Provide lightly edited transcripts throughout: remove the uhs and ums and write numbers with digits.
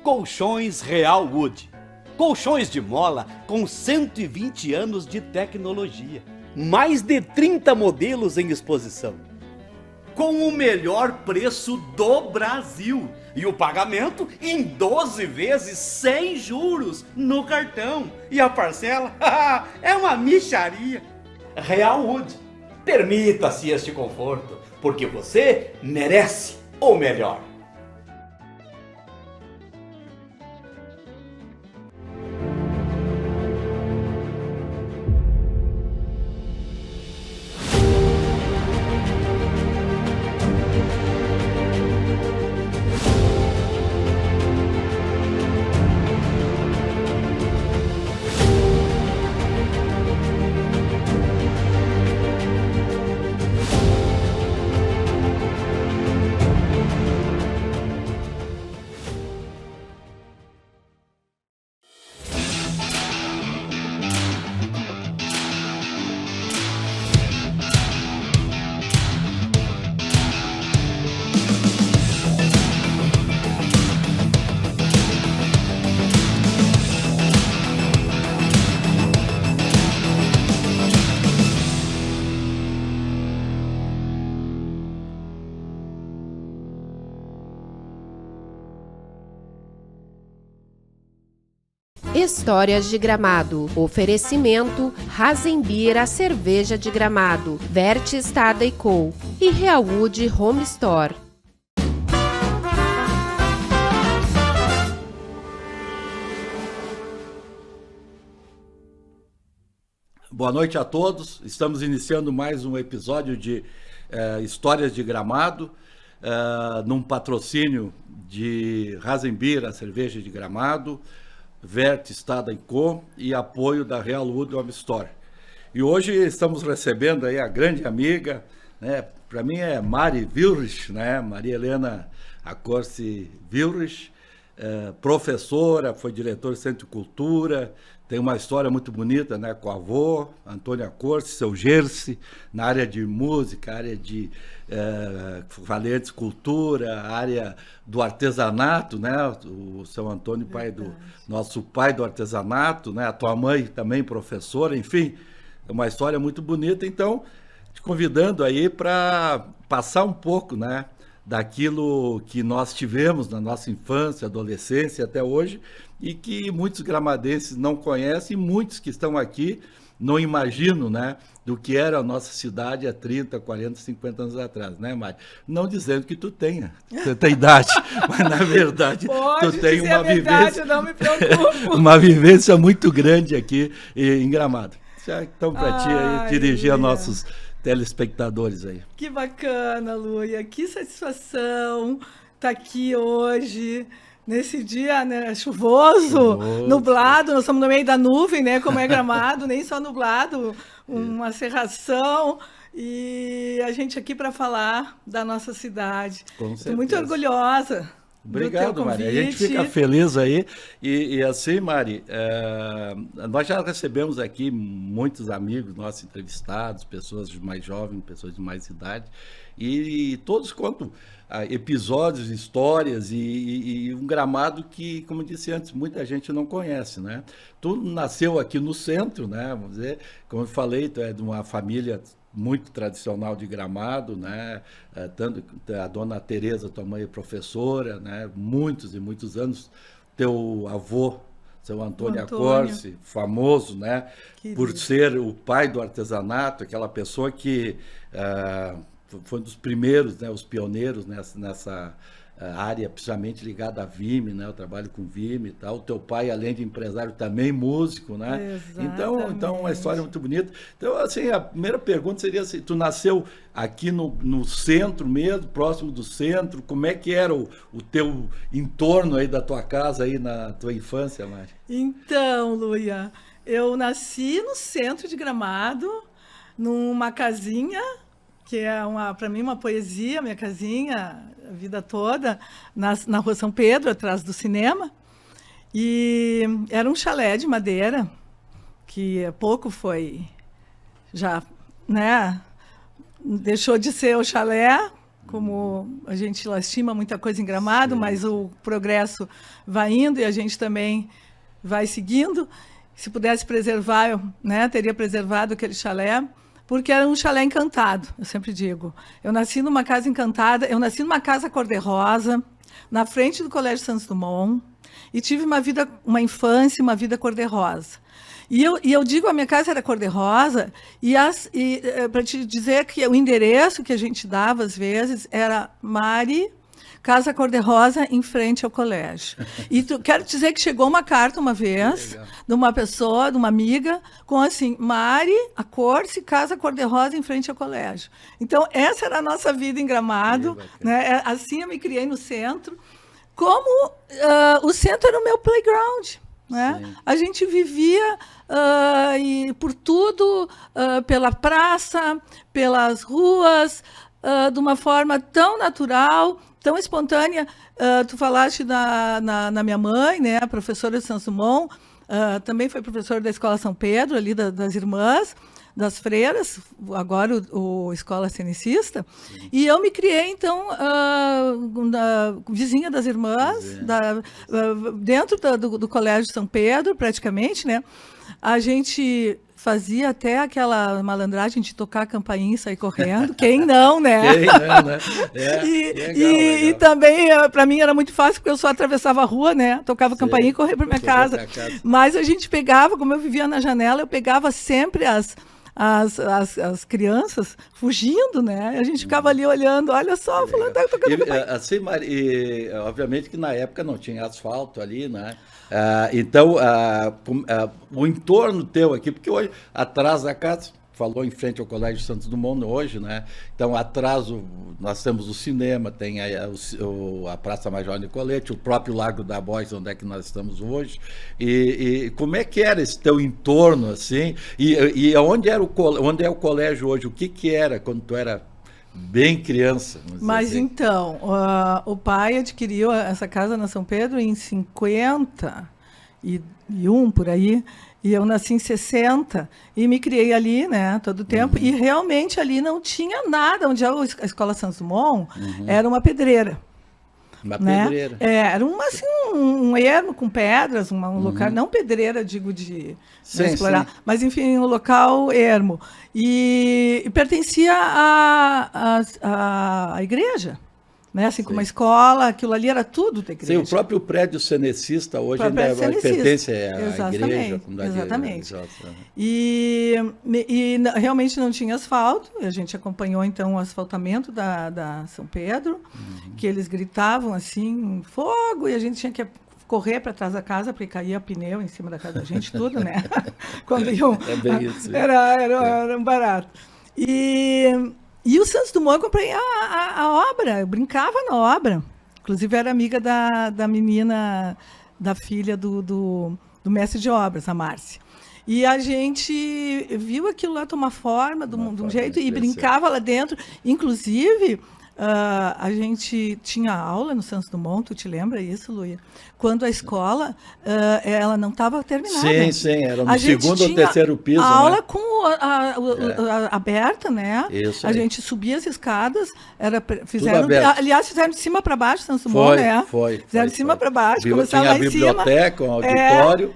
Colchões Real Wood. Colchões de mola com 120 anos de tecnologia. Mais de 30 modelos em exposição. Com o melhor preço do Brasil. E o pagamento em 12 vezes sem juros no cartão. E a parcela é uma mixaria. Real Wood. Permita-se este conforto, porque você merece o melhor. Histórias de Gramado. Oferecimento Razenbeer, a cerveja de Gramado, Verte Estada & Co. e Real Wood Home Store. Boa noite a todos. Estamos iniciando mais um episódio de Histórias de Gramado, num patrocínio de Razenbeer, a cerveja de Gramado, Verte Estada & Co. e apoio da Real Wood Home Store. E hoje estamos recebendo aí a grande amiga, né? Para mim é Mari Wilrich, né? Maria Helena Accorsi Wilrich, professora, foi diretora do Centro de Cultura, tem uma história muito bonita, né, com a avô, Antônio Accorsi, seu Gersi, na área de música, área de valentes cultura, área do artesanato, né, o seu Antônio, nosso pai do artesanato, né, a tua mãe também professora, enfim, é uma história muito bonita. Então, te convidando aí para passar um pouco, né, daquilo que nós tivemos na nossa infância, adolescência até hoje, e que muitos gramadenses não conhecem, e muitos que estão aqui não imaginam, né, do que era a nossa cidade há 30, 40, 50 anos atrás, né, Mari? Não dizendo que tu tem idade, mas na verdade Pode tu tem uma vivência, não me preocupo. uma vivência muito grande aqui em Gramado. Então, para ti aí, dirigir a nossos telespectadores aí. Que bacana, Luia, que satisfação estar aqui hoje, nesse dia, né, chuvoso, nublado, nós estamos no meio da nuvem, né, como é Gramado, nem só nublado, uma cerração, e a gente aqui para falar da nossa cidade. Estou muito orgulhosa. Obrigado, Mari. A gente fica feliz aí. E assim, Mari, nós já recebemos aqui muitos amigos nossos entrevistados, pessoas mais jovens, pessoas de mais idade, e todos contam episódios, histórias e um Gramado que, como eu disse antes, muita gente não conhece, né? Tu nasceu aqui no centro, né? Vamos dizer, como eu falei, tu é de uma família muito tradicional de Gramado, né? Tanto a dona Tereza, tua mãe é professora, né? Muitos e muitos anos. Teu avô, seu Antônio Accorsi, famoso, né? Por ser o pai do artesanato, aquela pessoa que foi um dos primeiros, né? Os pioneiros nessa área, principalmente ligada à Vime, né? Eu trabalho com Vime e tal. O teu pai, além de empresário, também músico, né? Então uma história muito bonita. Então, assim, a primeira pergunta seria assim, tu nasceu aqui no centro mesmo, próximo do centro, como é que era o teu entorno aí da tua casa aí na tua infância, Mari? Então, Luia, eu nasci no centro de Gramado, numa casinha, que é para mim uma poesia, minha casinha, a vida toda, na Rua São Pedro, atrás do cinema. E era um chalé de madeira, que há pouco foi, já, né, deixou de ser o chalé, como a gente lastima muita coisa em Gramado, mas o progresso vai indo e a gente também vai seguindo. Se pudesse preservar, eu, né, teria preservado aquele chalé, porque era um chalé encantado, eu sempre digo. Eu nasci numa casa encantada, eu nasci numa casa cor-de-rosa, na frente do Colégio Santos Dumont, e tive uma infância, uma vida cor-de-rosa. E eu digo, a minha casa era cor-de-rosa, para te dizer que o endereço que a gente dava, às vezes, era Mari, Casa Cor-de-Rosa, em frente ao colégio. E quero dizer que chegou uma carta uma vez, de uma pessoa, de uma amiga, com assim, Mari, a Corse, Casa Cor-de-Rosa, em frente ao colégio. Então, essa era a nossa vida em Gramado, né? Assim eu me criei no centro. Como o centro era o meu playground. Né? A gente vivia e por tudo, pela praça, pelas ruas, de uma forma tão natural, tão espontânea. Tu falaste na minha mãe, né, a professora de Santos Dumont, também foi professora da Escola São Pedro, ali das irmãs, das freiras, agora o Escola Cenicista. E eu me criei, então, vizinha das irmãs, dentro do Colégio São Pedro, praticamente, né? A gente fazia até aquela malandragem de tocar a campainha e sair correndo. Quem não, né? Quem não, né? E também, para mim, era muito fácil, porque eu só atravessava a rua, né? Tocava a campainha e corria para minha casa. Mas a gente pegava, como eu vivia na janela, eu pegava sempre as crianças fugindo, né? A gente ficava ali olhando, olha só, falando, tá tocando campainha. Assim, e, obviamente que na época não tinha asfalto ali, né? Então, o entorno teu aqui, porque hoje, atrás da casa, falou em frente ao Colégio Santos Dumont hoje, né? Então, atrás nós temos o cinema, tem a Praça Major Nicolete, o próprio Lago da Bois, onde é que nós estamos hoje. E como é que era esse teu entorno, assim? E onde é o colégio hoje? O que era quando tu era bem criança? Mas assim? Então, o pai adquiriu essa casa na São Pedro em 51, por aí. E eu nasci em 60 e me criei ali, né, todo o tempo. E realmente ali não tinha nada. Onde a Escola Santos Dumont era uma pedreira. Uma né? pedreira. Era um ermo com pedras, um local, não pedreira, digo, de explorar, mas enfim, um local ermo. E pertencia à igreja. Né? Assim como a escola, aquilo ali era tudo da igreja. Sim, o próprio prédio cenecista hoje ainda pertence à igreja. Exatamente. E realmente não tinha asfalto, a gente acompanhou então o asfaltamento da São Pedro, que eles gritavam assim, fogo, e a gente tinha que correr para trás da casa, porque caía pneu em cima da casa da gente, tudo, né? Quando iam, bem isso. Era um barato. E o Santos Dumont, eu comprei a obra, eu brincava na obra. Inclusive, era amiga da menina, da filha do mestre de obras, a Márcia. E a gente viu aquilo lá tomar forma de um jeito e brincava lá dentro. Inclusive, a gente tinha aula no Santos Dumont, tu te lembra isso, Luia? Quando a escola ela não estava terminada. Sim, era no segundo ou terceiro piso. A aula, né? com aberta, né? Isso a aí. gente subia as escadas, fizeram de cima para baixo, Santos Dumont, né? Fizeram de cima para baixo, começaram lá em cima. Tinha a biblioteca, um auditório.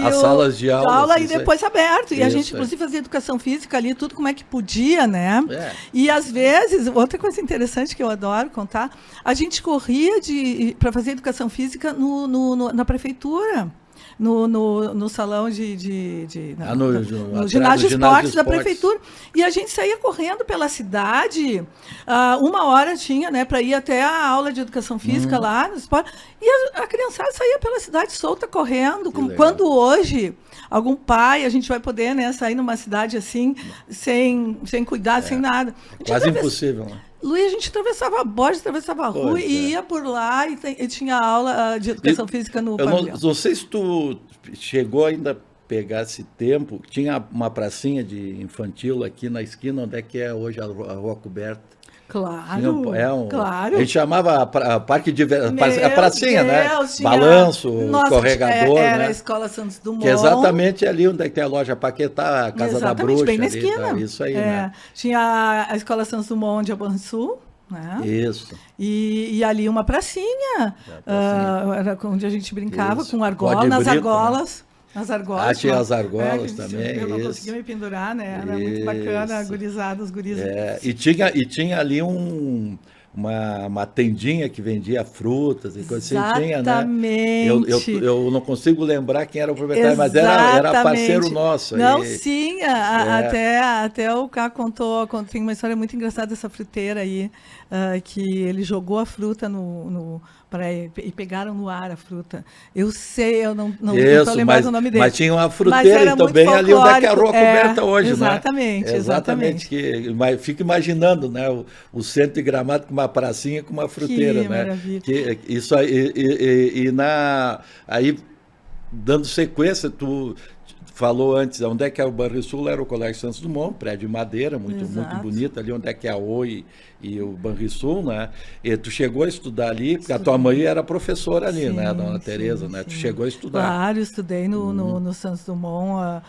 As salas de aula e depois aberto. E a gente, inclusive, fazia educação física ali, tudo como é que podia, né? E, às vezes, outra coisa interessante que eu adoro contar, a gente corria para fazer educação física na prefeitura. No salão no ginásio de esportes da prefeitura. E a gente saía correndo pela cidade, 1 hora tinha, né, para ir até a aula de educação física lá no esporte. E a criançada saía pela cidade solta, correndo. Quando hoje algum pai, a gente vai poder, né, sair numa cidade assim, sem cuidado, sem nada. Quase impossível, né? Luiz, a gente atravessava a Borges, atravessava a rua e ia por lá e tinha aula de educação física no pavilhão. Não sei se tu chegou ainda a pegar esse tempo, tinha uma pracinha de infantil aqui na esquina, onde é que é hoje a Rua Coberta. Claro, claro. A gente chamava a parque de a pracinha, né? Balanço, escorregador, era né? a Escola Santos Dumont. Que é exatamente ali onde é que tem a loja Paquetá, a Casa da Bruxa. Bem na ali, esquina. Tá, isso aí, né? Tinha a Escola Santos Dumont de Abançu, né? Isso. E ali uma pracinha, era onde a gente brincava Isso. com argola, Pode nas brito, argolas. Nas argolas. tinha uma- as argolas a gente- também, Eu não isso. conseguia me pendurar, né? Era muito bacana, a Isso. gurizada, os guris. E tinha ali uma tendinha que vendia frutas e coisas assim. Tinha, né? Exatamente. Eu não consigo lembrar quem era o proprietário, mas era parceiro nosso. Não, E- sim, até o Cá contou, tem uma história muito engraçada dessa fruteira aí, que ele jogou a fruta e pegaram no ar a fruta. Eu sei, eu não tô lembrando o nome dele. Mas tinha uma Mas fruteira, era então muito bem ali onde é que é a rua folclórico, coberta hoje, exatamente, né? exatamente. Fico imaginando, né? O centro de Gramado com uma pracinha com uma fruteira, Que né? maravilha. Isso aí, aí, dando sequência, tu falou antes, onde é que é o Banrisul? Era o Colégio Santos Dumont, prédio de madeira, muito Exato. bonito, ali onde é que é a Oi e o Banrisul, né? E tu chegou a estudar ali, porque a tua mãe era professora ali, né? Dona Tereza, né? Tu chegou a estudar. Claro, estudei no Santos Dumont,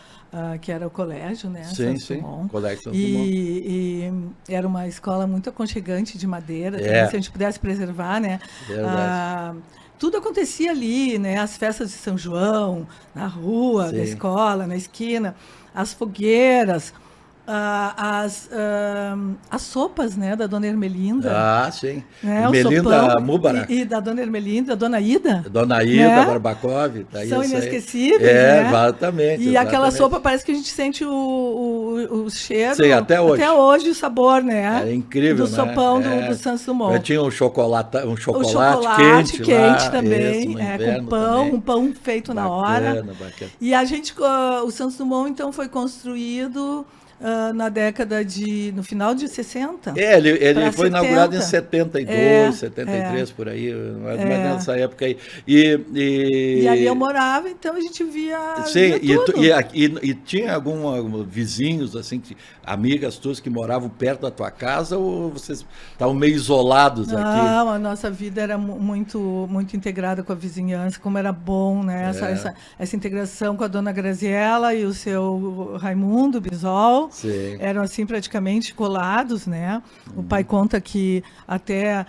que era o colégio, né? Sim, Santos sim, Dumont. Colégio Santos Dumont. E era uma escola muito aconchegante de madeira, É. também, se a gente pudesse preservar, né? Verdade. Tudo acontecia ali, né? As festas de São João, na rua, Sim. na escola, na esquina, as fogueiras, as sopas, né? Da Dona Ermelinda. Ah, sim. Né, o Melinda sopão Mubarak. e da Dona Ermelinda, da Dona Ida. Dona Ida, né? Barbakov. Tá São isso aí. inesquecíveis, né? Exatamente. E aquela exatamente. sopa parece que a gente sente o cheiro. Sim, até hoje. Até hoje o sabor, né? Era incrível, do né? sopão do Santos Dumont. Eu tinha um chocolate O chocolate quente lá, também, isso, no inverno com pão, também. um pão feito na hora. Bacana. E o Santos Dumont, então, foi construído no final de 60. Ele pra foi inaugurado em 70. 72, 73, por aí, mas nessa época aí. E ali eu morava, então a gente via Sim, tudo. e tinha alguns vizinhos, assim, amigas tuas que moravam perto da tua casa, ou vocês estavam meio isolados aqui? Não, a nossa vida era muito, muito integrada com a vizinhança, como era bom, né? Essa integração com a dona Graziella e o seu Raimundo Bisol. Sim. Eram assim praticamente colados, né? O pai conta que até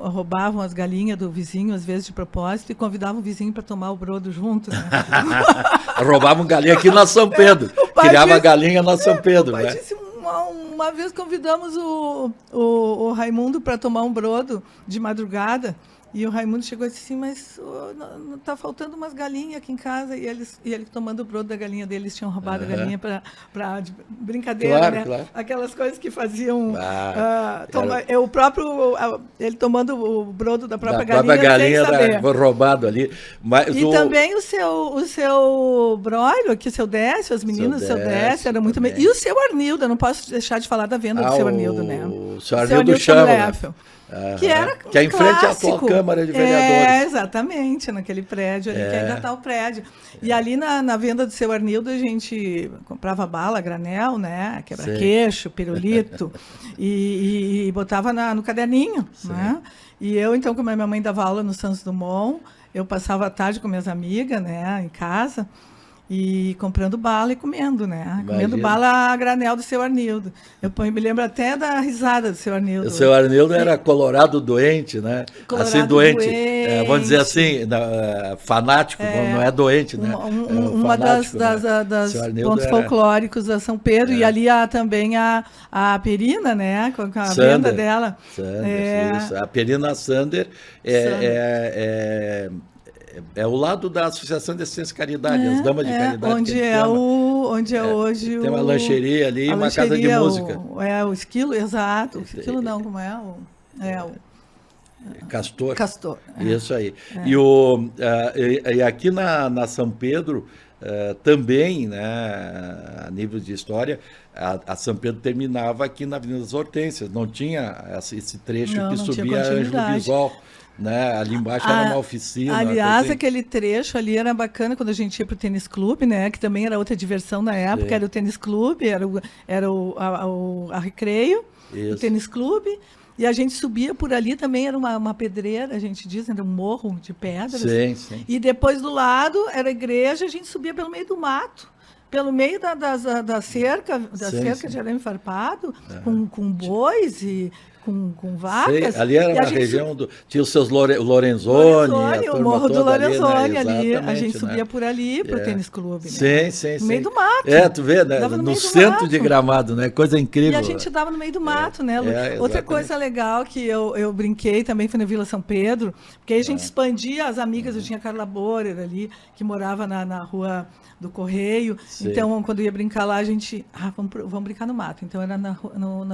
roubavam as galinhas do vizinho, às vezes de propósito, e convidavam o vizinho para tomar o brodo junto, né? Roubavam galinha aqui na São Pedro. Criava galinha na São Pedro, O pai né? disse, uma vez convidamos o Raimundo para tomar um brodo de madrugada. E o Raimundo chegou e disse assim, mas tá faltando umas galinhas aqui em casa. E ele tomando o brodo da galinha dele, eles tinham roubado a galinha para brincadeira, Claro, né? claro. Aquelas coisas que faziam... ele tomando o brodo da própria galinha sem saber. Foi roubado ali. Mas E também o seu Broilo, aqui, o seu Décio, as meninas do seu Décio, era muito... também. E o seu Arnildo, eu não posso deixar de falar da venda do seu Arnildo, né? O seu Arnildo chama, né? Que era que é em frente à clássico. atual Câmara de Vereadores. Exatamente, naquele prédio ali, que ainda está o prédio. E ali na venda do seu Arnildo, a gente comprava bala, granel, né? Quebra-queixo, pirulito, e botava no caderninho, né? E eu, então, como a minha mãe dava aula no Santos Dumont, eu passava a tarde com minhas amigas, né, em casa, e comprando bala e comendo, né? Imagina. Comendo bala a granel do seu Arnildo. Eu me lembro até da risada do seu Arnildo. O seu Arnildo era colorado doente, né? Colorado assim, doente. doente. Vamos dizer assim, fanático, não é doente, né? Uma fanático, das Seu Arnildo pontos era... folclóricos da São Pedro. E ali também a Perina, né? Com a Sander, venda dela. Isso. A Perina Sander é o lado da Associação de Assistência e Caridade, as Damas de Caridade. Onde é hoje tem uma lancheria ali e uma casa de música. O Esquilo, exato. O Esquilo não, como é? Castor. Castor. Isso aí. E aqui na São Pedro, também, né, a nível de história, a São Pedro terminava aqui na Avenida das Hortênsias. Não tinha esse trecho que subia a Ângelo Bisol. Né? Ali embaixo era uma oficina. Aliás, assim. aquele trecho ali era bacana quando a gente ia para o tênis clube, né? Que também era outra diversão na época. Era o tênis clube, era a recreio, o tênis clube. E a gente subia por ali também, era uma pedreira, a gente diz, era um morro de pedras. Sim. E depois do lado era a igreja, a gente subia pelo meio do mato. Pelo meio da cerca de arame farpado, com bois e com vacas. Sei, ali era e a uma gente região tinha os seus Lorenzoni, a o turma Morro do toda Lorenzoni ali. A exatamente, gente subia né? por ali pro tênis clube, né? Sim, sim, No meio sim. do mato. Tu vê, né? Dava no No meio do centro de mato. Gramado, né? Coisa incrível. E a gente dava no meio do mato, né, Lu? Outra exatamente. coisa legal que eu brinquei também foi na Vila São Pedro, porque aí a gente expandia as amigas, eu tinha a Carla Borer ali, que morava na rua do Correio. Sim. Então, quando ia brincar lá, a gente... vamos brincar no mato. Então, era na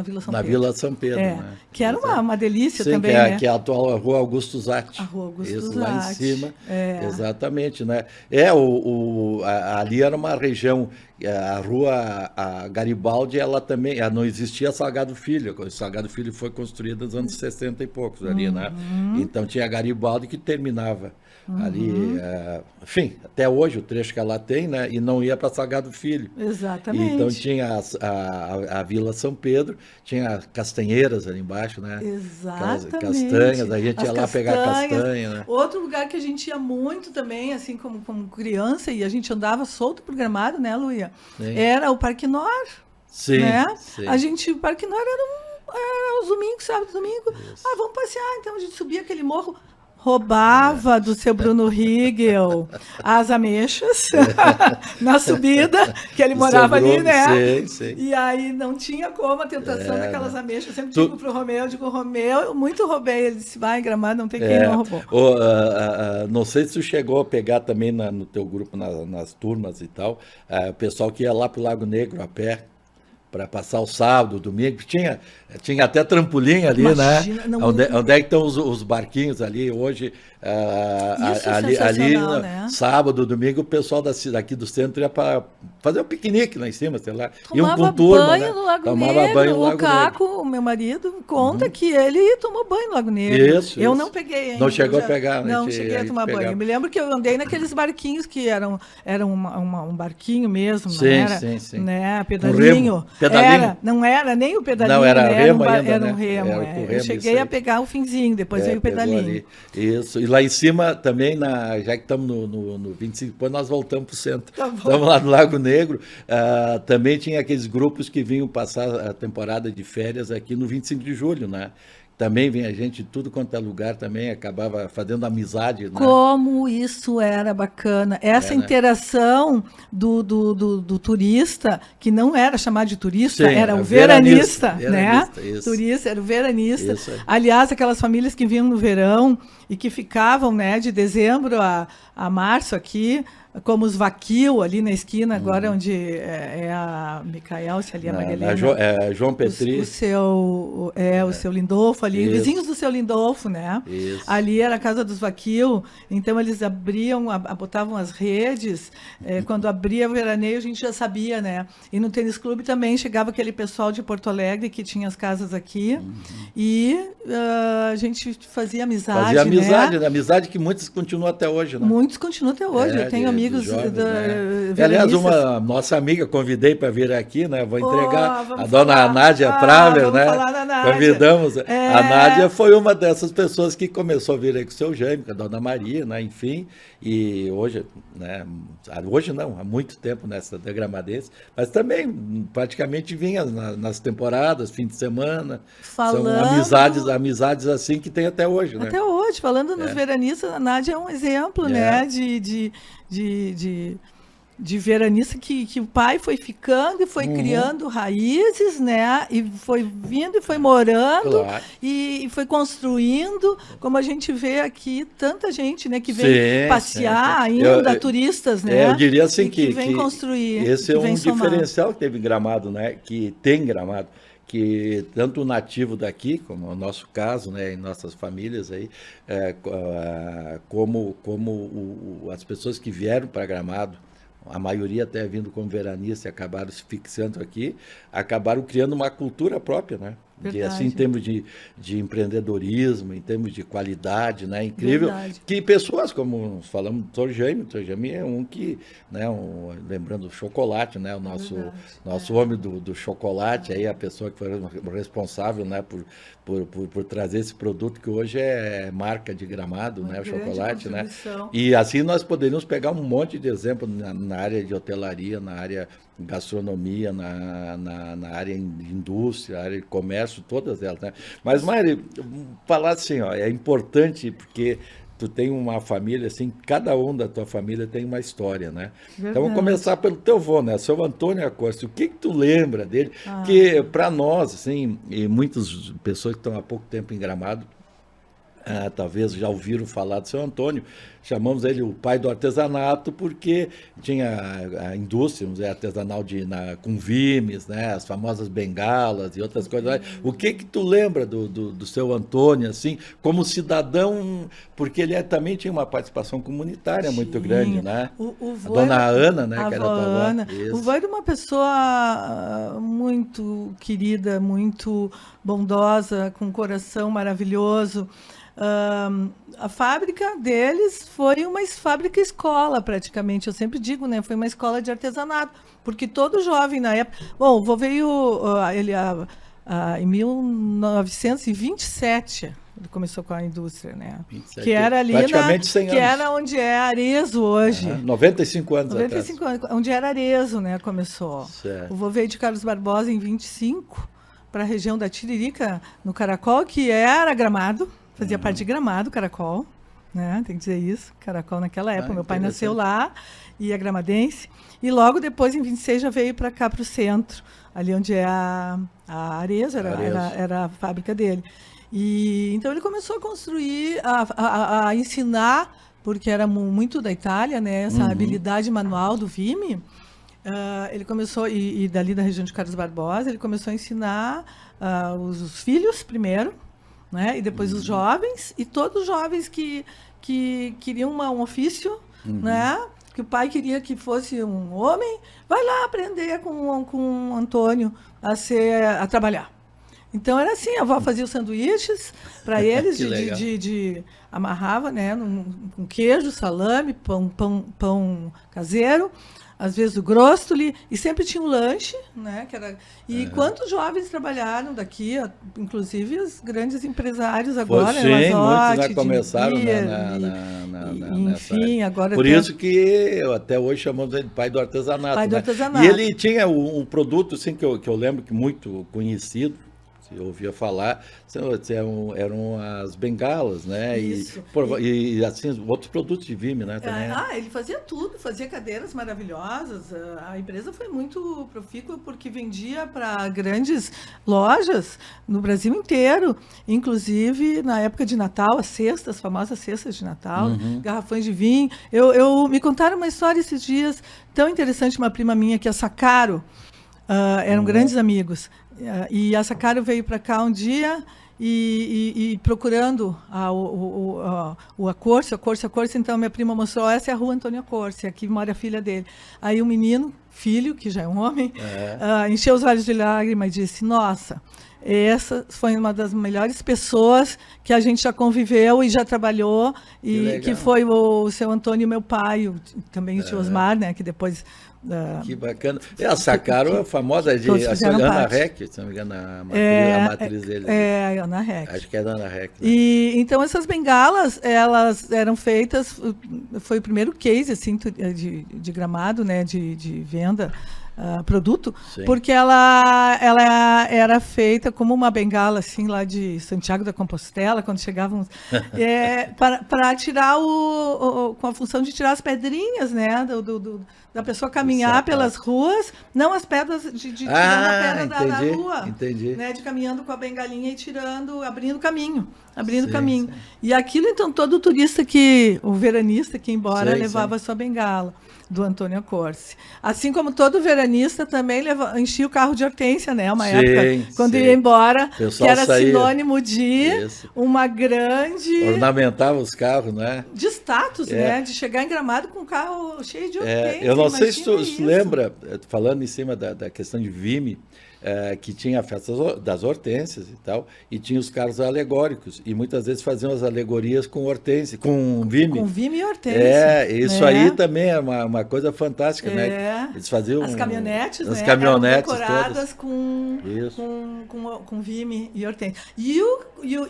Vila São Na Pedro. Vila São Pedro, né? Que era uma delícia Sim, também, que né? que é a atual Rua Augusto Zatti. A Rua Augusto Isso, lá em Zatti. cima. É. Exatamente, né? Ali era uma região, a Rua Garibaldi, ela também, não existia Salgado Filho. O Salgado Filho foi construído nos anos 60 e poucos ali, né? Então tinha Garibaldi que terminava ali, enfim, até hoje o trecho que ela tem, né? E não ia para Salgado Filho. Exatamente. Então tinha a Vila São Pedro, tinha castanheiras ali embaixo, né? Exatamente. Castanhas, a gente As ia lá pegar castanha, né? Outro lugar que a gente ia muito também, assim como criança, e a gente andava solto pro Gramado, né, Luia? Sim. Era o Parque Nor, Sim, né? sim. O Parque Nor era os domingos, sábado, domingo. Vamos passear. Então a gente subia aquele morro, roubava do seu Bruno Riegel as ameixas na subida, que ele morava ali, né? Sim, sim. E aí não tinha como a tentação daquelas ameixas. Eu sempre digo pro Romeu, Romeu, muito roubei. Ele disse, vai, Gramado, não tem quem não roubou. Não sei se tu chegou a pegar também no teu grupo, nas turmas e tal, o pessoal que ia lá pro Lago Negro a pé, para passar o sábado, o domingo, tinha até trampolim ali, Imagina, né? não- Onde é que estão os barquinhos ali hoje? Isso é ali, sensacional, né? sábado, domingo, o pessoal daqui do centro ia para fazer um piquenique lá em cima, sei lá. Iam Tomava com turma, banho né? no Lago Tomava Negro. banho no Lago O Caco, Negro. o meu marido, conta que ele tomou banho no Lago Negro. Isso, Eu isso. não peguei ainda. Não chegou Eu a pegar, né? Não cheguei a tomar banho. pegava. Eu me lembro que eu andei naqueles barquinhos que eram um barquinho mesmo, não Sim, era? sim, sim. Né? Pedalinho. remo. Pedalinho? Não era nem o pedalinho, Não, era né? remo Era ainda, um né? remo. Era com Eu remo, cheguei isso a aí. pegar o finzinho, depois veio o Pegou pedalinho. ali. Isso. E lá em cima também, já que estamos no 25, depois nós voltamos para o centro. Tá bom. Estamos lá no Lago Negro. Também tinha aqueles grupos que vinham passar a temporada de férias aqui no 25 de julho, né? Também vinha gente de tudo quanto é lugar, também acabava fazendo amizade, né? Como isso era bacana. Essa né? interação do turista, que não era chamado de turista, Sim, era o veranista, veranista, né? isso. Turista, era o veranista. Isso aí. Aliás, aquelas famílias que vinham no verão e que ficavam, né, de dezembro a março aqui, como os Vaquil, ali na esquina, agora onde é a Micaelce, ali a Maria Helena. João Petri. O seu Lindolfo ali, Isso. vizinhos do seu Lindolfo, né? Isso. Ali era a casa dos Vaquil, então eles abriam, botavam as redes, quando abria o veraneio a gente já sabia, né? E no tênis clube também chegava aquele pessoal de Porto Alegre que tinha as casas aqui e a gente fazia amizade, né? Amizade que muitos continuam até hoje, né? Muitos continuam até hoje, eu tenho amigos jovens, veranistas. Aliás, uma nossa amiga convidei para vir aqui, né? Vou entregar vamos a dona falar. Nádia Praver, Vamos né? falar da Nádia. Convidamos. A Nádia foi uma dessas pessoas que começou a vir aí com o seu Jaime, com a dona Maria, né? Enfim, e hoje, né? Hoje não, há muito tempo nessa da Gramadense, mas também praticamente vinha nas temporadas, fim de semana. São amizades assim que tem até hoje, né? Até hoje, falando nos veranistas, a Nádia é um exemplo, né? De veranista que o pai foi ficando e foi criando raízes, né? E foi vindo e foi morando, Claro. e foi construindo, como a gente vê aqui, tanta gente, né? Que vem passear ainda, turistas, né? Eu diria assim que vem construir. Esse é um somar. diferencial que teve em Gramado, né? Que tem em Gramado, que tanto o nativo daqui, como o nosso caso, né, em nossas famílias aí, como as pessoas que vieram para Gramado, a maioria até vindo como veranista e acabaram se fixando aqui, acabaram criando uma cultura própria, né? Assim, em termos de empreendedorismo, em termos de qualidade, né? Incrível. Verdade. Que pessoas, como falamos do Dr. Jaime é um que, né? Lembrando do chocolate, né? O nosso homem do chocolate, aí a pessoa que foi responsável, né? Por trazer esse produto que hoje é marca de Gramado, né? O chocolate, né? E assim nós poderíamos pegar um monte de exemplo na área de hotelaria, na área gastronomia, na área de indústria, na área de comércio, universo, todas elas, né? Mas, Mari, falar assim, ó, é importante porque tu tem uma família, assim, cada um da tua família tem uma história, né? Então, vamos começar pelo teu avô, né? Seu Antônio Acosta, o que tu lembra dele? Que, para nós, assim, e muitas pessoas que estão há pouco tempo em Gramado, talvez já ouviram falar do seu Antônio, chamamos ele o pai do artesanato, porque tinha a indústria, vamos dizer, artesanal com vimes, né, as famosas bengalas e outras coisas. O que tu lembra do seu Antônio, assim, como cidadão, porque ele também tinha uma participação comunitária muito grande, né? A dona Ana, né, que era a tua avó. Ana. O vô era uma pessoa muito querida, muito bondosa, com um coração maravilhoso. A fábrica deles foi uma fábrica escola, praticamente. Eu sempre digo, né? Foi uma escola de artesanato, porque todo jovem na época. Bom, o vô veio em 1927. Ele começou com a indústria, né? 27, que era ali praticamente 100 anos. Que era onde é Arezzo hoje. 95 anos 95 anos, onde era Arezzo, né? Começou. Certo. O vô veio de Carlos Barbosa em 25 para a região da Tiririca, no Caracol, que era Gramado. Fazia parte de Gramado, Caracol, né? Tem que dizer isso, Caracol naquela época. Meu pai nasceu lá e é gramadense. E logo depois, em 26, já veio para cá, para o centro, ali onde é a Arezzo, era a fábrica dele. E então ele começou a construir, a ensinar, porque era muito da Itália, né? Essa habilidade manual do vime. Ele começou, e dali da região de Carlos Barbosa, ele começou a ensinar os filhos primeiro, né? E depois os jovens, e todos os jovens que queriam um ofício, né? Que o pai queria que fosse um homem, vai lá aprender com o Antônio a trabalhar. Então era assim, a avó fazia os sanduíches para eles, amarrava, né? Com queijo, salame, pão caseiro, às vezes o grostoli, e sempre tinha um lanche, né? Quantos jovens trabalharam daqui, inclusive os grandes empresários agora, sim, muitos já começaram enfim, agora por isso que até hoje chamamos ele de pai do artesanato. Pai do artesanato. E ele tinha um produto assim, que eu lembro que muito conhecido, eu ouvia falar, eram as bengalas, né? Isso. E assim, outros produtos de vime, né? Também. Ele fazia tudo, fazia cadeiras maravilhosas. A empresa foi muito profícua porque vendia para grandes lojas no Brasil inteiro, inclusive na época de Natal, as famosas cestas de Natal, garrafões de vinho. Me contaram uma história esses dias tão interessante, uma prima minha, que é a Sacaro, eram grandes amigos. E a Sacaro veio para cá um dia e procurando a Corse, então minha prima mostrou, essa é a rua Antônio Corse, aqui mora a filha dele. Aí um menino, filho, que já é um homem, encheu os olhos de lágrima e disse, nossa, essa foi uma das melhores pessoas que a gente já conviveu e já trabalhou, que foi o seu Antônio, meu pai, também o tio Osmar, né, que depois... Que bacana. A Sacaro, a famosa de Ana Rec, se não me engano, a matriz dele. A Ana Rec. Acho que é a Ana Rec. Né? E então essas bengalas, elas eram feitas, foi o primeiro case assim de Gramado, né, de venda. Produto, sim, porque ela era feita como uma bengala assim lá de Santiago da Compostela, quando chegávamos para tirar com a função de tirar as pedrinhas, né, da pessoa caminhar pelas ruas, não as pedras de tirando a pedra da rua, né, de caminhando com a bengalinha e abrindo caminho. Sim. E aquilo, então, todo turista o veranista que ia embora levava a sua bengala do Antônio Corse. Assim como todo veranista também enchia o carro de hortênsia, né? Uma época, quando ia embora, que era sinônimo de uma grande... Ornamentava os carros, né? De status, né? De chegar em Gramado com um carro cheio de hortência. Eu não sei se tu lembra, falando em cima da questão de vime, que tinha a festa das hortênsias e tal, e tinha os carros alegóricos, e muitas vezes faziam as alegorias com hortênsia, com vime. Com vime e hortência. Isso aí também é uma coisa fantástica, né? Eles faziam... As caminhonetes, as caminhonetes eram decoradas com vime e hortência.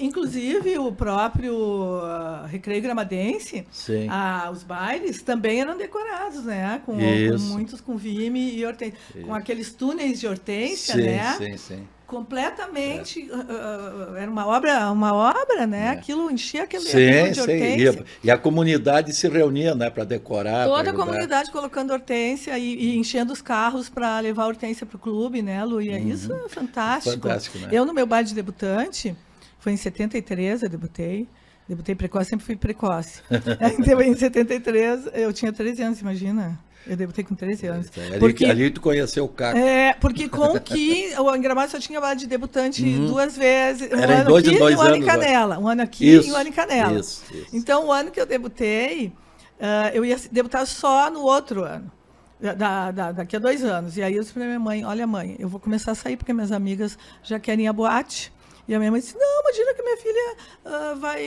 Inclusive, o próprio Recreio Gramadense, os bailes também eram decorados, né? Muitos com vime e hortência. Com aqueles túneis de hortência, né? Sim. completamente, era uma obra, né? Aquilo enchia aquele de Sim. hortênsia. E a comunidade se reunia, né, para decorar. Toda pra a ajudar. comunidade colocando hortência e enchendo os carros para levar a hortência para o clube, né, Lu? E isso é fantástico. Fantástico, né? Eu, no meu baile de debutante, foi em 73, eu debutei. Debutei precoce, sempre fui precoce. Então, em 73, eu tinha 13 anos, imagina. Eu debutei com 13 anos. Ali tu conheceu o Caco. Porque com que o Gramado só tinha baile de debutante 2 vezes. Era em ano dois aqui em dois e um ano em anos, Canela. Um ano aqui e um ano em Canela. Isso. Então, o ano que eu debutei, eu ia debutar só no outro ano. Daqui a 2 anos. E aí eu disse para minha mãe, olha mãe, eu vou começar a sair porque minhas amigas já querem ir à boate. E a minha mãe disse, não, imagina que minha filha vai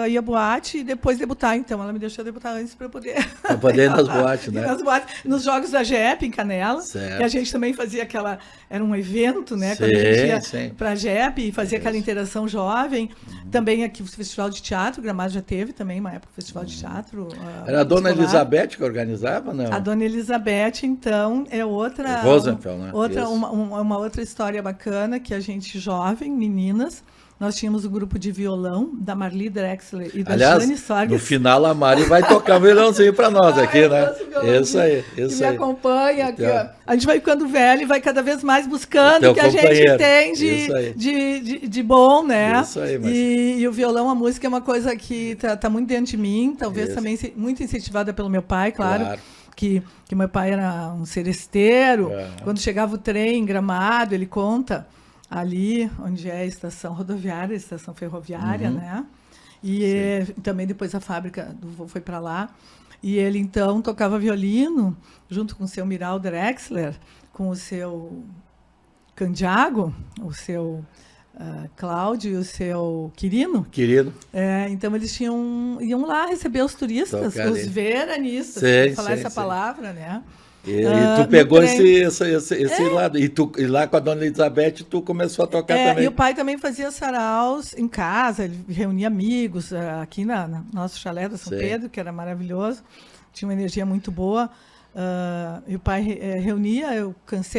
ir à boate e depois debutar. Então, ela me deixou debutar antes para eu poder... Para poder ir nas boates, né? Nas boates, nos jogos da GEP, em Canela. Certo. Que a gente também fazia aquela... Era um evento, né? Sim, quando a gente sim. ia para a GEP e fazia aquela interação jovem. Também aqui o Festival de Teatro, Gramado já teve também, uma época, o Festival de Teatro. Era a Dona escolar. Elizabeth que organizava, não? A Dona Elizabeth, então, é outra... Rosenfeld, né? Uma outra história bacana, que a gente, jovem, meninas, nós tínhamos um grupo de violão da Marli Drexler e da Jane Sorgas. No final a Mari vai tocar um violãozinho para nós aqui, né? Isso aí. Que me acompanha. Então, que, a gente vai ficando velho e vai cada vez mais buscando o que a gente tem de bom, né? Isso aí, mas... e o violão, a música é uma coisa que tá muito dentro de mim, talvez também muito incentivada pelo meu pai, claro. Que meu pai era um seresteiro. Quando chegava o trem em Gramado, ele conta ali onde é a estação rodoviária, a estação ferroviária, né? E também depois a fábrica do vô foi para lá. E ele, então, tocava violino junto com o seu Miral Drexler, com o seu Candiago, o seu Cláudio e o seu Quirino. Então, eles iam lá receber os turistas, os veranistas, para falar essa palavra, né? E tu pegou esse lado. E lá com a Dona Elizabeth, tu começou a tocar também. E o pai também fazia saraus em casa, ele reunia amigos aqui no nosso chalé da São Pedro, que era maravilhoso, tinha uma energia muito boa. E o pai reunia, eu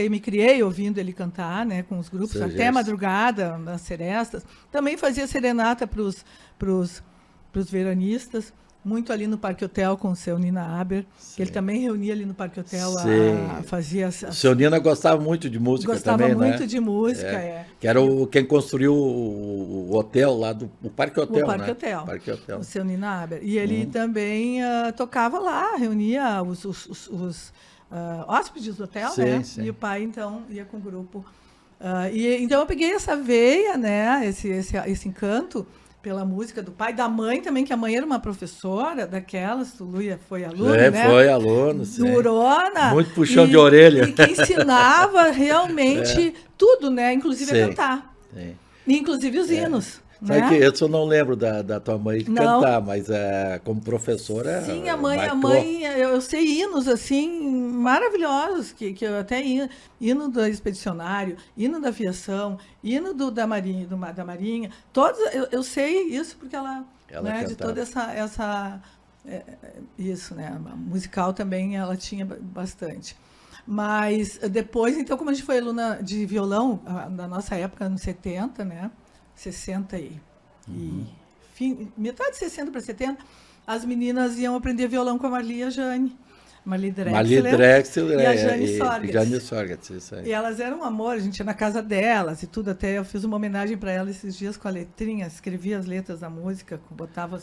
me criei ouvindo ele cantar, né, com os grupos, até madrugada, nas serestas. Também fazia serenata para os veranistas. Muito ali no Parque Hotel com o seu Nina Aber, que ele também reunia ali no Parque Hotel, fazia... O seu Nina gostava muito de música também, né? Gostava muito de música, Que era quem construiu o hotel lá o Parque Hotel, Parque Hotel. O seu Nina Aber. E ele também tocava lá, reunia os hóspedes do hotel, né? E o pai, então, ia com o grupo. Então, eu peguei essa veia, né? Esse encanto pela música do pai, da mãe também, que a mãe era uma professora daquelas, o Luia foi aluno, né? Foi aluno, sim. Durona. Muito puxão de orelha. E que ensinava realmente tudo, né? Inclusive a cantar. E inclusive os hinos. Sabe né? que eu não lembro da tua mãe cantar, mas como professora... Sim, a mãe, eu sei hinos, assim, maravilhosos, que eu até hino do expedicionário, hino da aviação, hino da Marinha, todos, eu sei isso porque ela né, de toda isso, né, musical também ela tinha bastante. Mas depois, então, como a gente foi aluna de violão, na nossa época, anos 70, né, 60 metade de 60 para 70, as meninas iam aprender violão com a Marli e a Jane. Marli Drexler e a Jane Sorgas. Isso aí. E elas eram um amor, a gente ia na casa delas e tudo, até eu fiz uma homenagem para elas esses dias com a letrinha, escrevia as letras da música, botava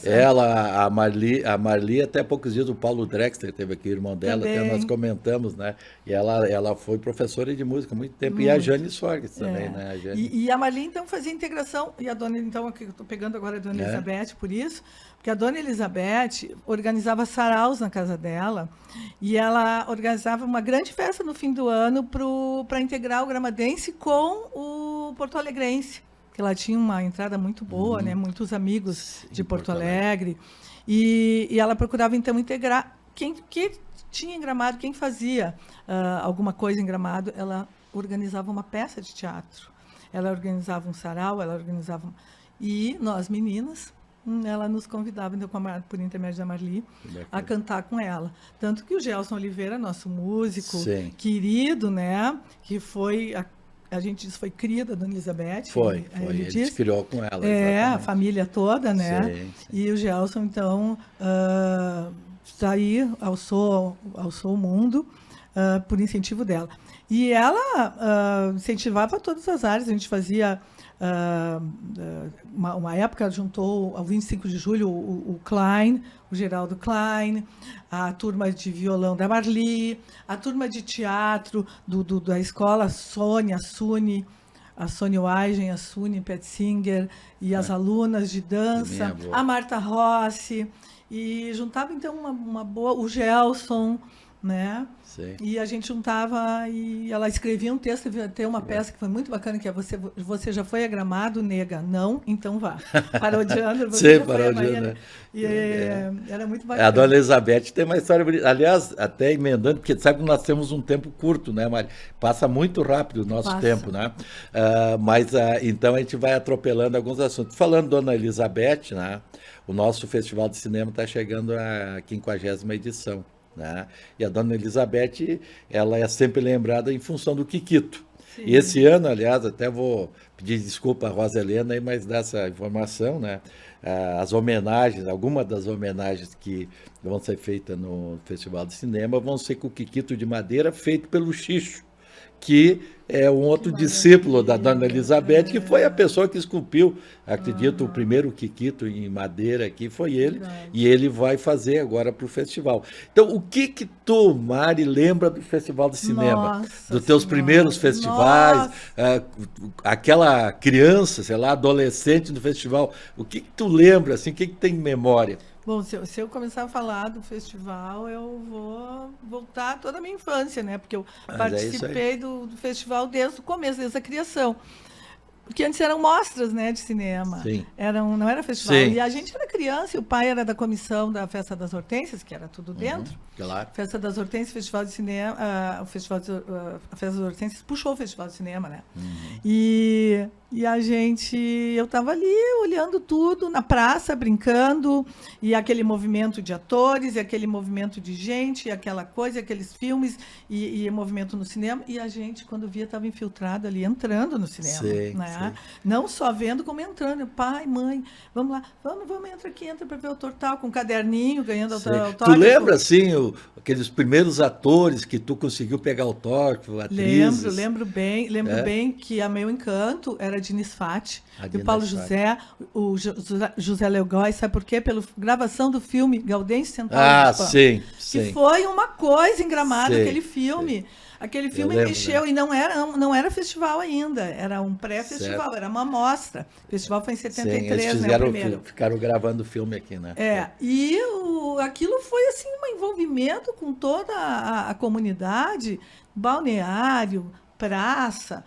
Ela, a Marli, até poucos dias o Paulo Drexler teve aqui, irmão dela, também. até nós comentamos, né? E ela foi professora de música há muito tempo. E a Jane Sorgas também, né? E a Marli, então, fazia integração, e a dona, então, aqui eu estou pegando agora a Dona Elizabeth, por isso, porque a Dona Elizabeth organizava saraus na casa dela, e ela organizava uma grande festa no fim do ano para integrar o gramadense com o porto-alegrense. Que ela tinha uma entrada muito boa, né? Muitos amigos de Porto Alegre. E ela procurava, então, integrar quem tinha em Gramado, quem fazia alguma coisa em Gramado, ela organizava uma peça de teatro. Ela organizava um sarau, E nós, meninas, ela nos convidava, então, por intermédio da Marli, a cantar com ela. Tanto que o Gelson Oliveira, nosso músico querido, né? Que foi... a gente diz foi cria da Dona Elizabeth. Foi. Ele Ele diz. criou com ela. É, a exatamente. família toda, né? Sim. E o Gelson, então, está aí, alçou o mundo por incentivo dela. E ela incentivava todas as áreas. A gente fazia, uma época, juntou ao 25 de julho o Klein, o Geraldo Klein, a turma de violão da Marli, a turma de teatro da escola Sônia, a Sônia Weigen, a Suni Petzinger, e as alunas de dança, a Marta Rossi, e juntava, então, uma boa... O Gelson, né? Sim. E a gente juntava e ela escrevia um texto, tem uma peça que foi muito bacana, que é Você já foi a Gramado, nega? Não? Então vá. Parodiando. Você Sim, já foi a parodiando, Bahia. né? E era muito bacana. A Dona Elizabeth tem uma história bonita. Aliás, até emendando, porque sabe que nós temos um tempo curto, né, Mari? Passa muito rápido o nosso tempo, né? Então a gente vai atropelando alguns assuntos. Falando Dona Elizabeth, né? O nosso Festival de Cinema está chegando à 50ª edição. Né? E a Dona Elizabeth, ela é sempre lembrada em função do Kikito. Sim. E esse ano, aliás, até vou pedir desculpa a Rosa Helena aí, mas dessa informação, né? As homenagens, algumas das homenagens que vão ser feitas no Festival de Cinema vão ser com o Kikito de madeira feito pelo Xixo, que é um outro discípulo da Dona Elizabeth, que foi a pessoa que esculpiu, acredito, o primeiro Kikito em madeira aqui, foi ele, e ele vai fazer agora para o festival. Então, o que tu, Mari, lembra do Festival de Cinema? Dos teus primeiros festivais, aquela criança, sei lá, adolescente do festival, o que tu lembra, assim, o que tem memória? Bom, se eu começar a falar do festival, eu vou voltar toda a minha infância, né? Porque eu participei do festival desde o começo, desde a criação. Porque antes eram mostras, né, de cinema. Sim. Não era festival. Sim. E a gente era criança, e o pai era da comissão da Festa das Hortênsias, que era tudo dentro. Claro. Festa das Hortênsias, Festival de Cinema, a Festa das Hortênsias puxou o Festival de Cinema, né? E eu estava ali olhando tudo na praça, brincando, e aquele movimento de atores, e aquele movimento de gente, e aquela coisa, e aqueles filmes, e movimento no cinema. E a gente, quando via, estava infiltrado ali, entrando no cinema. Sim, né? sim. Não só vendo, como entrando. Pai, mãe, vamos lá, vamos, entra para ver o autor tal, com um caderninho, ganhando autógrafo. Tu lembra, assim, aqueles primeiros atores que tu conseguiu pegar autógrafo, atrizes? Lembro bem que a Meu Encanto era de Nisfati, e o Paulo José, o José Leogói, sabe por quê? Pela gravação do filme Gaudêncio Central. Sim. Que foi uma coisa em Gramado, aquele filme. Sim. Aquele filme mexeu, e não era festival ainda, era um pré-festival, era uma amostra. O festival foi em 73, sim, né, o primeiro. Ficaram gravando o filme aqui, né? E aquilo foi assim um envolvimento com toda a comunidade, balneário, praça,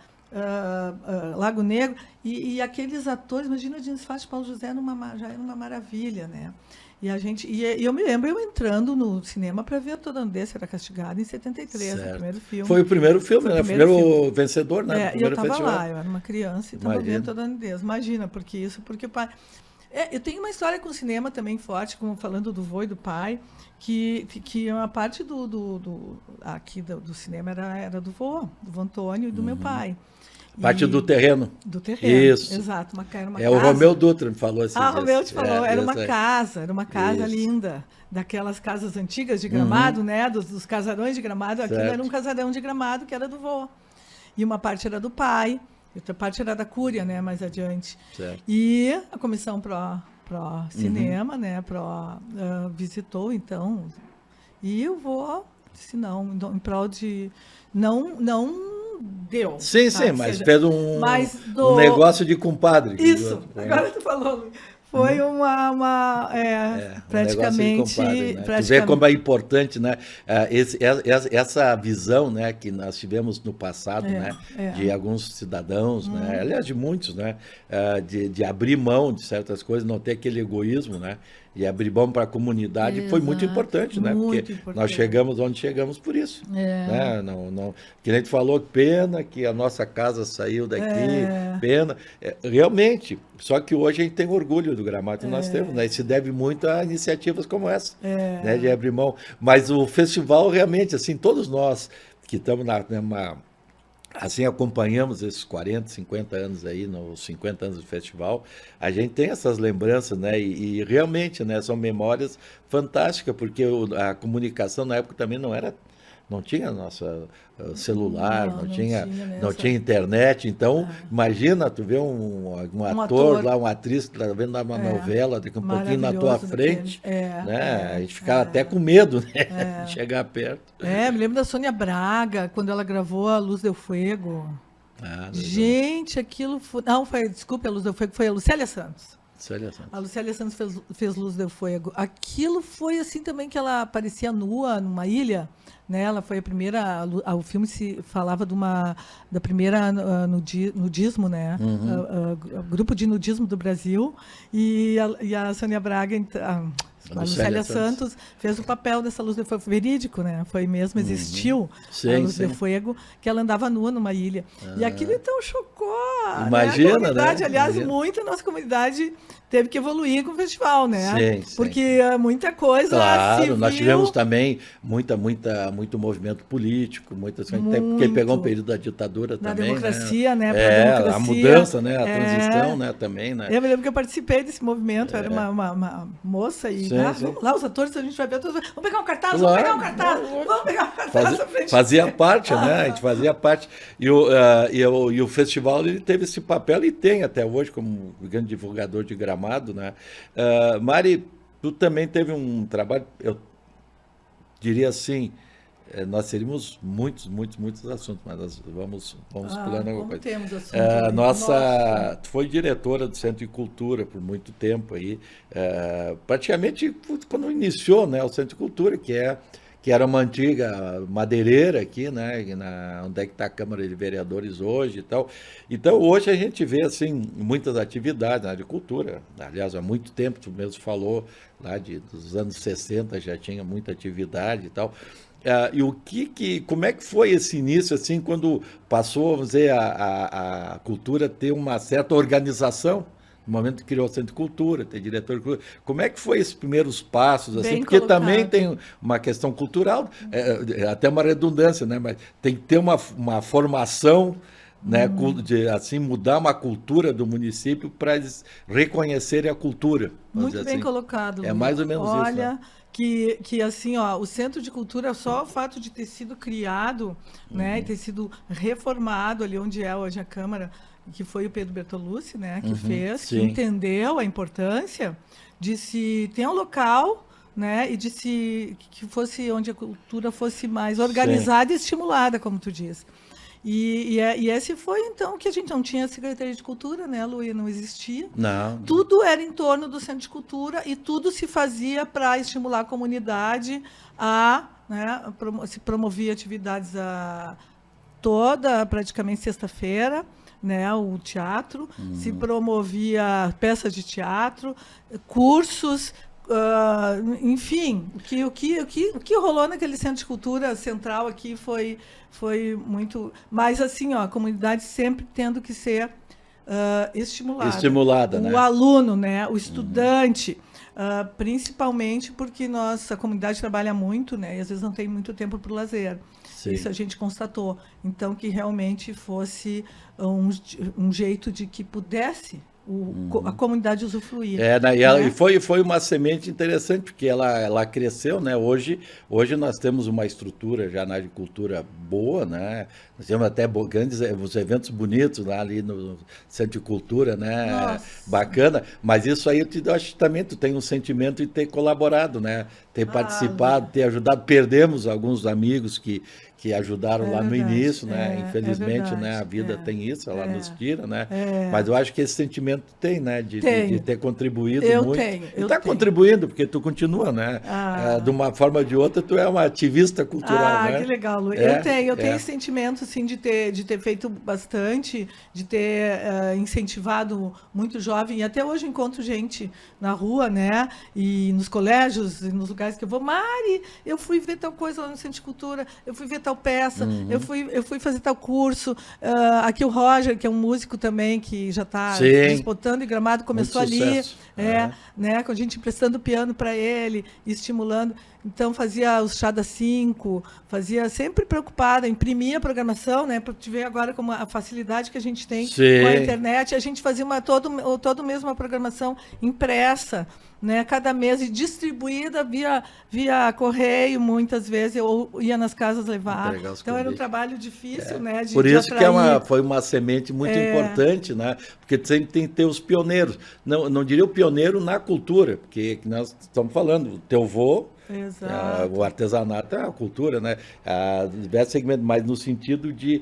Lago Negro, e aqueles atores, imagina o Diniz Fati, Paulo José já era uma maravilha, né? E eu me lembro eu entrando no cinema para ver Toda Nudez Será Castigada em 73, o primeiro filme. Foi o primeiro filme, né? O primeiro vencedor, né? E eu estava lá, eu era uma criança e estava vendo Toda Nudez. Imagina, porque o pai... eu tenho uma história com o cinema também forte, como falando do vô e do pai, que uma parte do cinema era do vô Antônio e do meu pai. Parte do terreno. Do terreno, isso. Exato. Era uma casa. O Romeu Dutra me falou assim. O Romeu te falou, era uma casa linda, daquelas casas antigas de Gramado, né? Dos casarões de Gramado. Aquilo era um casarão de Gramado que era do vô. E uma parte era do pai, outra parte era da Cúria, né? Mais adiante. Certo. E a comissão pró-cinema, né? Visitou, então. E o vô disse não, em prol de... Não deu. Sim, mas fez um negócio de compadre. Isso, agora tu falou. Foi praticamente... Um compadre, né? Tu vê como é importante, né? Essa visão, né, que nós tivemos no passado, né, de alguns cidadãos, né, aliás, de muitos, né, de abrir mão de certas coisas, não ter aquele egoísmo, né? E abrir mão para a comunidade. Exato. Foi muito importante, né? Porque nós chegamos onde chegamos por isso. Né? Que nem tu falou, pena que a nossa casa saiu daqui, pena. Realmente, só que hoje a gente tem orgulho do Gramado que nós temos, né? E se deve muito a iniciativas como essa, né? De abrir mão. Mas o festival realmente, assim, todos nós que estamos assim, acompanhamos esses 40, 50 anos aí, nos 50 anos do festival, a gente tem essas lembranças, né? E realmente, né, são memórias fantásticas, porque a comunicação na época também não tinha nossa celular, não tinha internet. Então, imagina, tu vê um ator lá, uma atriz que está vendo uma novela, daqui a um pouquinho na tua frente, né? A gente ficava até com medo, né? De chegar perto. Me lembro da Sônia Braga, quando ela gravou A Luz del Fuego. Gente, aquilo foi... Não, desculpa, A Luz del Fuego, foi a Lucélia Santos. A Lucélia Santos fez Luz del Fuego. Aquilo foi assim também, que ela aparecia nua numa ilha, né? Ela foi a primeira, o filme se falava da primeira nudismo, né? Grupo de nudismo do Brasil, e a Sônia Braga, a Lucélia Santos fez o papel dessa Luz del Fuego, verídico, né? Foi mesmo, existiu a Luz del Fuego, que ela andava nua numa ilha. E aquilo então chocou, imagina, né? A comunidade, né? Aliás, muita nossa comunidade teve que evoluir com o festival, né? Sim. Porque muita coisa Claro, nós tivemos também muito movimento político, até porque pegou um período da ditadura na também. democracia, né? A mudança, né? A transição, né? Também, né? Eu me lembro que eu participei desse movimento, era uma moça e vamos lá, os atores, a gente vai ver todos. Vamos pegar um cartaz, vamos pegar um cartaz na frente. Fazia parte, né? A gente fazia parte. E o festival, ele teve esse papel, e tem até hoje, como grande divulgador de Gramado, né? Mari, tu também teve um trabalho, eu diria assim, nós teríamos muitos assuntos, mas nós vamos pulando alguma coisa. Temos assuntos, tu foi diretora do Centro de Cultura por muito tempo aí, praticamente quando iniciou, né, o Centro de Cultura, que era uma antiga madeireira aqui, né, onde é que está a Câmara de Vereadores hoje e tal. Então, hoje a gente vê, assim, muitas atividades na área de cultura. Aliás, há muito tempo, tu mesmo falou, lá dos anos 60 já tinha muita atividade e tal. E como é que foi esse início, assim, quando passou, vamos dizer, a cultura ter uma certa organização? No momento que criou o Centro de Cultura, tem diretor de cultura. Como é que foi esses primeiros passos? Assim? Porque também tem uma questão cultural, até uma redundância, né? Mas tem que ter uma formação, né? De, assim, mudar uma cultura do município para eles reconhecerem a cultura. Muito bem colocado, Luiz. É mais ou menos isso. Olha, que assim, ó, o Centro de Cultura, só o fato de ter sido criado, né? E ter sido reformado ali onde é hoje a Câmara, que foi o Pedro Bertolucci, né, que fez, que entendeu a importância de se ter um local, né, e que fosse onde a cultura fosse mais organizada e estimulada, como tu diz. E esse foi, então, que a gente não tinha Secretaria de Cultura, né, Luí? Não existia. Não. Tudo era em torno do Centro de Cultura e tudo se fazia para estimular a comunidade se promovia atividades praticamente sexta-feira, né, o teatro, se promovia peças de teatro, cursos, enfim, o que rolou naquele Centro de Cultura Central aqui foi muito... Mas, assim, ó, a comunidade sempre tendo que ser estimulada, né? O aluno, né, o estudante, principalmente porque a comunidade trabalha muito, né, e às vezes não tem muito tempo para o lazer. Sim. Isso a gente constatou. Então, que realmente fosse um jeito de que pudesse a comunidade usufruir. E foi uma semente interessante, porque ela cresceu, né? Hoje nós temos uma estrutura já na agricultura boa, né? Nós temos até grandes eventos bonitos lá ali no Centro de Cultura, né? Nossa. Bacana, mas isso aí eu acho que também tu tem um sentimento de ter colaborado, né? Ter participado, ter ajudado. Perdemos alguns amigos que ajudaram lá no início, né? Infelizmente, né? A vida tem isso, ela nos tira, né? Mas eu acho que esse sentimento tem, né? De ter contribuído muito. Eu está contribuindo, porque tu continua, né? De uma forma ou de outra, tu é uma ativista cultural, né? Que legal, Lu. Eu tenho esse sentimento, assim, de ter feito bastante, de ter incentivado muito jovem, e até hoje encontro gente na rua, né? E nos colégios, e nos lugares que eu vou. Mari, eu fui ver tal coisa lá no Centro de Cultura, eu fui ver tal peça, eu fui fazer tal curso. Aqui o Roger, que é um músico também, que já está disputando em Gramado, começou ali, né, com a gente emprestando piano para ele, estimulando. Então, fazia os chá das 5, fazia sempre preocupada, imprimia a programação, né? Para te ver agora como a facilidade que a gente tem com a internet. A gente fazia todo mês uma programação impressa, né, cada mês, e distribuída via correio, muitas vezes eu ia nas casas levar. Então era um trabalho difícil, né? Por isso que foi uma semente muito importante, né? Porque sempre tem que ter os pioneiros. Não diria o pioneiro na cultura, porque nós estamos falando, o teu avô. Exato. O artesanato é a cultura, né? Diversos segmentos, mas no sentido de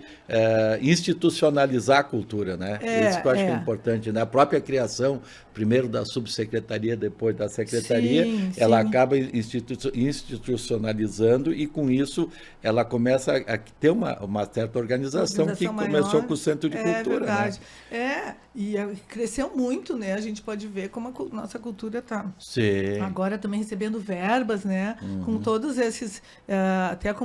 institucionalizar a cultura, né? Isso que eu acho que é importante, né? A própria criação, primeiro da subsecretaria, depois da secretaria, ela acaba institucionalizando, e com isso ela começa a ter uma certa organização que começou com o Centro de Cultura. É verdade. Né? E cresceu muito, né? A gente pode ver como a nossa cultura está. Agora também recebendo verbas, né? Com todos esses, até a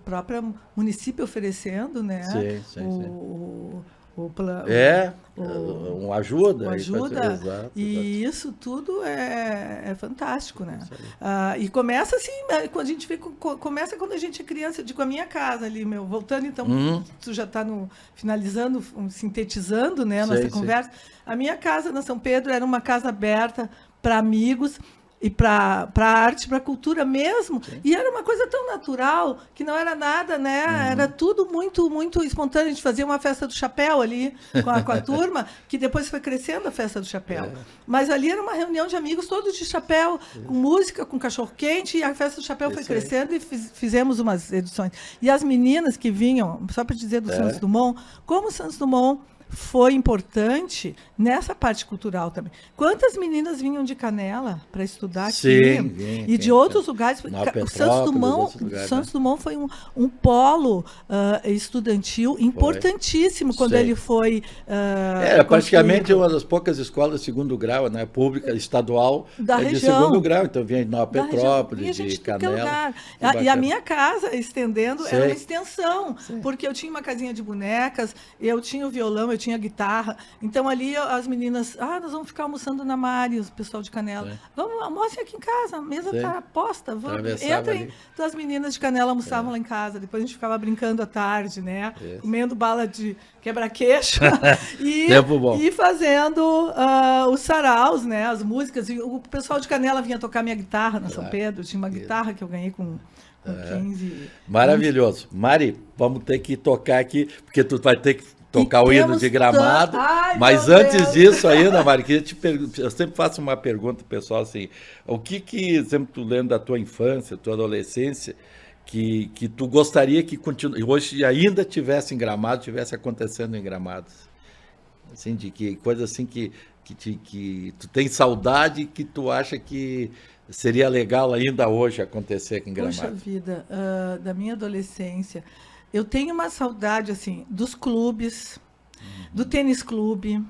própria município oferecendo, né? Uma ajuda. Exato. Isso tudo é fantástico, né? E começa assim, quando a gente vê, começa quando a gente é criança. Eu digo, a minha casa ali, voltando então, tu já está finalizando, sintetizando, né, a nossa conversa. A minha casa na São Pedro era uma casa aberta para amigos, e para a arte, para a cultura mesmo. E era uma coisa tão natural, que não era nada, né? Era tudo muito, muito espontâneo. A gente fazia uma festa do chapéu ali com a turma, que depois foi crescendo a festa do chapéu. Mas ali era uma reunião de amigos, todos de chapéu, com música, com cachorro-quente, e a festa do chapéu foi crescendo, e fizemos umas edições. E as meninas que vinham, só para dizer do Santos Dumont, como o Santos Dumont foi importante nessa parte cultural também. Quantas meninas vinham de Canela para estudar aqui? E de outros lugares. O Santos Dumont foi um polo estudantil importantíssimo quando ele foi praticamente uma das poucas escolas de segundo grau, né, pública, estadual, da região. De segundo grau. Então vinha de Nova Petrópolis, de Canela. E a minha casa, estendendo, era uma extensão, porque eu tinha uma casinha de bonecas, eu tinha o violão, eu tinha guitarra. Então ali as meninas, nós vamos ficar almoçando na Mari, o pessoal de Canela. Vamos, almocem aqui em casa, a mesa está posta. Entrem. Então as meninas de Canela almoçavam lá em casa, depois a gente ficava brincando à tarde, né? Comendo bala de quebra-queixo e fazendo os saraus, né? As músicas. E o pessoal de Canela vinha tocar minha guitarra na São Pedro. Eu tinha uma guitarra que eu ganhei com 15. Maravilhoso. Mari, vamos ter que tocar aqui, porque tu vai ter que tocar o hino de Gramado. Mas antes disso ainda, Mari, eu sempre faço uma pergunta pessoal assim, o que sempre tu lembra da tua infância, tua adolescência, que tu gostaria que hoje ainda tivesse em Gramado, tivesse acontecendo em Gramado? Assim, de que coisa assim que tu tem saudade, que tu acha que seria legal ainda hoje acontecer aqui em Gramado? Poxa vida, da minha adolescência, eu tenho uma saudade assim dos clubes, do tênis clube,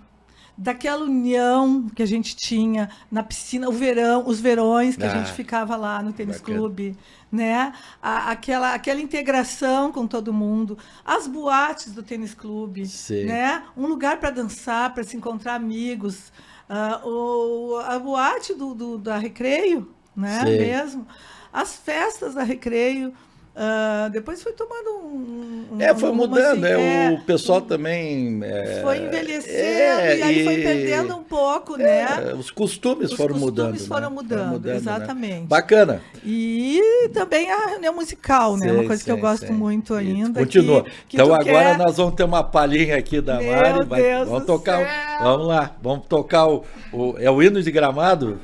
daquela união que a gente tinha na piscina, os verões que a gente ficava lá no tênis clube, né? Aquela integração com todo mundo, as boates do tênis clube, né? Um lugar para dançar, para se encontrar amigos, a boate da Recreio, né? Mesmo, as festas da Recreio. Depois foi tomando foi mudando, assim, o pessoal também foi envelhecendo e aí foi perdendo um pouco, né? Os costumes foram mudando. Os costumes foram mudando, exatamente. Né? Bacana. E também a reunião musical, né? Uma coisa que eu gosto muito ainda. Continua. Então agora nós vamos ter uma palhinha aqui da Mari. Vamos tocar. Vamos lá, vamos tocar o hino de Gramado?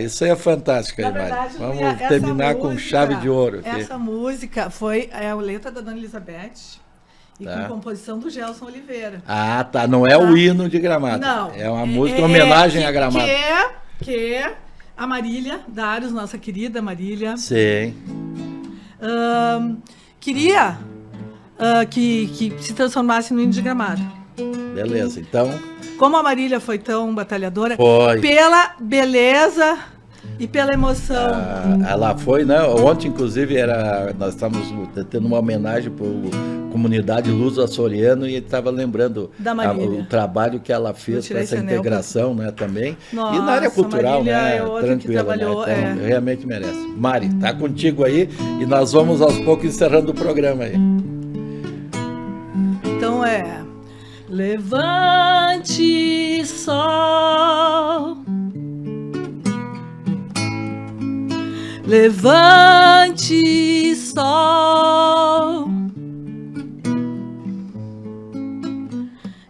Isso aí é fantástico, aí, Mari. Vamos terminar com chave de ouro aqui. Essa música foi a letra da Dona Elizabeth e com composição do Gelson Oliveira. Tá. Não é o hino de Gramado. Não. É uma música em homenagem a Gramado. Que é a Marília Darius, nossa querida Marília. Sim. Queria que se transformasse no hino de Gramado. Beleza, então... Como a Marília foi tão batalhadora, pela beleza e pela emoção. Ela foi, né? Ontem, inclusive, nós estávamos tendo uma homenagem para o comunidade luso-açoriana e ele estava lembrando Da Marília. o trabalho que ela Vou fez tirar para essa esse anel integração, né, também. Nossa, e na área cultural, Marília né, é outra que tranquila, trabalhou, né? Então, realmente merece. Mari, tá contigo aí e nós vamos aos poucos encerrando o programa aí. Então levante sol, levante sol,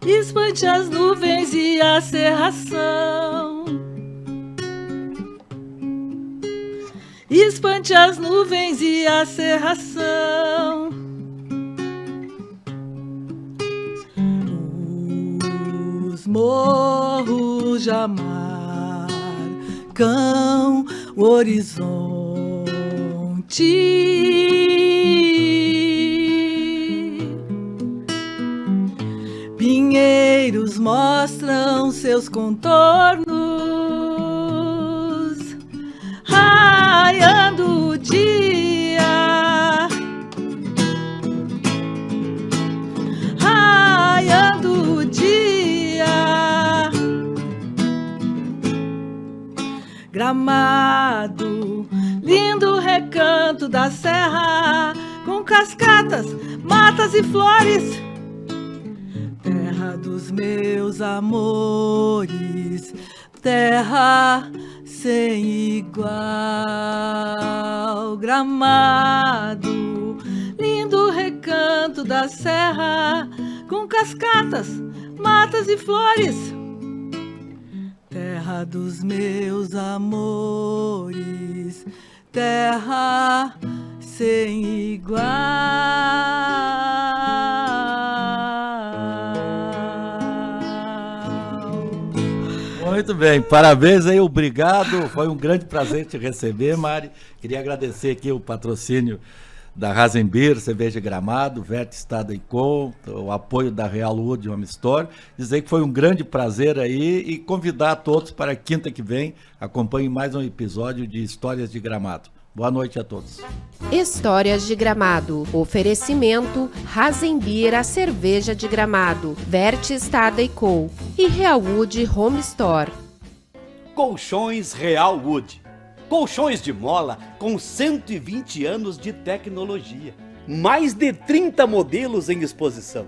espante as nuvens e a cerração, espante as nuvens e a cerração. Os morros já marcam o horizonte. Pinheiros mostram seus contornos, raiando o dia, raiando o dia. Gramado, lindo recanto da serra, com cascatas, matas e flores, terra dos meus amores, terra sem igual. Gramado, lindo recanto da serra, com cascatas, matas e flores, terra dos meus amores, terra sem igual. Muito bem, parabéns aí, obrigado. Foi um grande prazer te receber, Mari. Queria agradecer aqui o patrocínio da Rasenbeer, Cerveja Gramado, Verte Estado e Com, o apoio da Real Wood Home Store. Dizer que foi um grande prazer aí e convidar a todos para a quinta que vem. Acompanhe mais um episódio de Histórias de Gramado. Boa noite a todos. Histórias de Gramado. Oferecimento Rasenbeer, a cerveja de Gramado, Verte Estado e Co. e Real Wood Home Store. Colchões Real Wood. Colchões de mola com 120 anos de tecnologia. Mais de 30 modelos em exposição.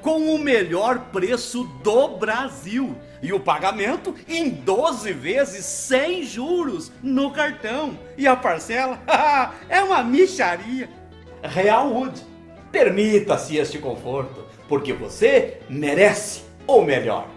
Com o melhor preço do Brasil. E o pagamento em 12 vezes sem juros no cartão. E a parcela é uma mixaria. Real Wood. Permita-se este conforto, porque você merece o melhor.